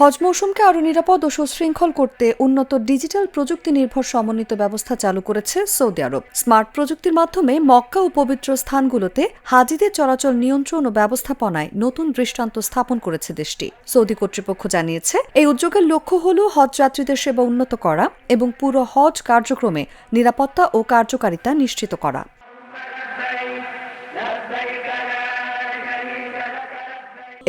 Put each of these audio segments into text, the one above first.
হজ মৌসুমকে আরও নিরাপদ ও সুশৃঙ্খল করতে উন্নত ডিজিটাল প্রযুক্তি নির্ভর সমন্বিত ব্যবস্থা চালু করেছে সৌদি আরব। স্মার্ট প্রযুক্তির মাধ্যমে মক্কা ও পবিত্র স্থানগুলোতে হাজিদের চলাচল নিয়ন্ত্রণ ও ব্যবস্থাপনায় নতুন দৃষ্টান্ত স্থাপন করেছে দেশটি। সৌদি কর্তৃপক্ষ জানিয়েছে, এই উদ্যোগের লক্ষ্য হল হজ যাত্রীদের সেবা উন্নত করা এবং পুরো হজ কার্যক্রমে নিরাপত্তা ও কার্যকারিতা নিশ্চিত করা।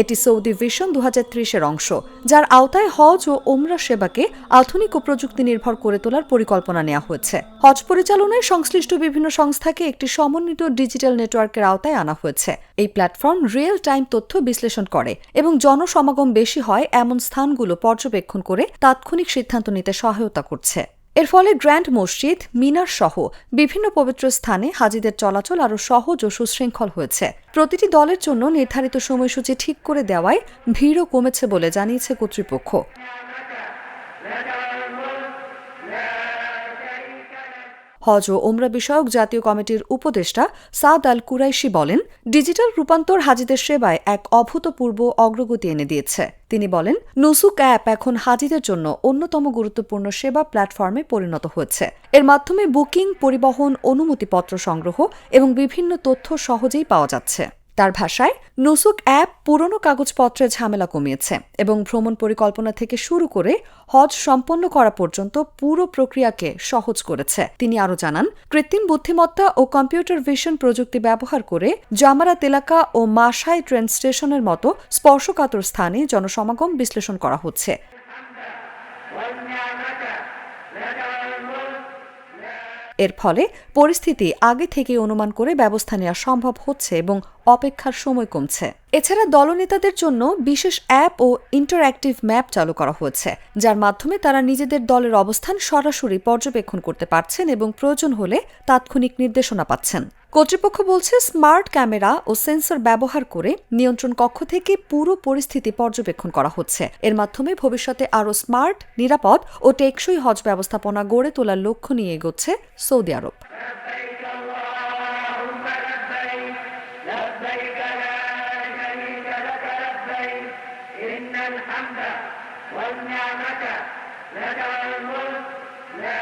এটি সৌদি ভিশন 2030-এর অংশ, যার আওতায় হজ ও ওমরা সেবাকে আধুনিক ও প্রযুক্তি নির্ভর করে তোলার পরিকল্পনা নেওয়া হয়েছে। হজ পরিচালনায় সংশ্লিষ্ট বিভিন্ন সংস্থাকে একটি সমন্বিত ডিজিটাল নেটওয়ার্কের আওতায় আনা হয়েছে। এই প্ল্যাটফর্ম রিয়েল টাইম তথ্য বিশ্লেষণ করে এবং জনসমাগম বেশি হয় এমন স্থানগুলো পর্যবেক্ষণ করে তাৎক্ষণিক সিদ্ধান্ত নিতে সহায়তা করছে। এর ফলে গ্র্যান্ড মসজিদ, মিনার সহ বিভিন্ন পবিত্র স্থানে হাজিদের চলাচল আরও সহজ ও সুশৃঙ্খল হয়েছে। প্রতিটি দলের জন্য নির্ধারিত সময়সূচি ঠিক করে দেওয়ায় ভিড়ও কমেছে বলে জানিয়েছে কর্তৃপক্ষ। হজ ও ওমরা বিষয়ক জাতীয় কমিটির উপদেষ্টা সাদ আল কুরাইশি বলেন, ডিজিটাল রূপান্তর হাজিদের সেবায় এক অভূতপূর্ব অগ্রগতি এনে দিয়েছে। তিনি বলেন, নুসুক অ্যাপ এখন হাজিদের জন্য অন্যতম গুরুত্বপূর্ণ সেবা প্ল্যাটফর্মে পরিণত হয়েছে। এর মাধ্যমে বুকিং, পরিবহন, অনুমতিপত্র সংগ্রহ এবং বিভিন্ন তথ্য সহজেই পাওয়া যাচ্ছে। তার ভাষায়, নুসুক অ্যাপ পুরনো কাগজপত্রের ঝামেলা কমিয়েছে এবং ভ্রমণ পরিকল্পনা থেকে শুরু করে হজ সম্পন্ন করা পর্যন্ত পুরো প্রক্রিয়াকে সহজ করেছে। তিনি আরও জানান, কৃত্রিম বুদ্ধিমত্তা ও কম্পিউটার ভিশন প্রযুক্তি ব্যবহার করে জামারাত এলাকা ও মাসাই ট্রেন স্টেশনের মতো স্পর্শকাতর স্থানে জনসমাগম বিশ্লেষণ করা হচ্ছে। এর ফলে পরিস্থিতি আগে থেকে অনুমান করে ব্যবস্থা নেওয়া সম্ভব হচ্ছে এবং অপেক্ষার সময় কমছে। এছাড়া দলনেতাদের জন্য বিশেষ অ্যাপ ও ইন্টারঅ্যাক্টিভ ম্যাপ চালু করা হয়েছে, যার মাধ্যমে তারা নিজেদের দলের অবস্থান সরাসরি পর্যবেক্ষণ করতে পারছেন এবং প্রয়োজন হলে তাৎক্ষণিক নির্দেশনা পাচ্ছেন। কর্তৃপক্ষ বলছে, স্মার্ট ক্যামেরা ও সেন্সর ব্যবহার করে নিয়ন্ত্রণ কক্ষ থেকে পুরো পরিস্থিতি পর্যবেক্ষণ করা হচ্ছে। এর মাধ্যমে ভবিষ্যতে আরও স্মার্ট, নিরাপদ ও টেকসই হজ ব্যবস্থাপনা গড়ে তোলার লক্ষ্য নিয়ে এগোচ্ছে সৌদি আরব। إن الحمد والنعمة لك والملك لا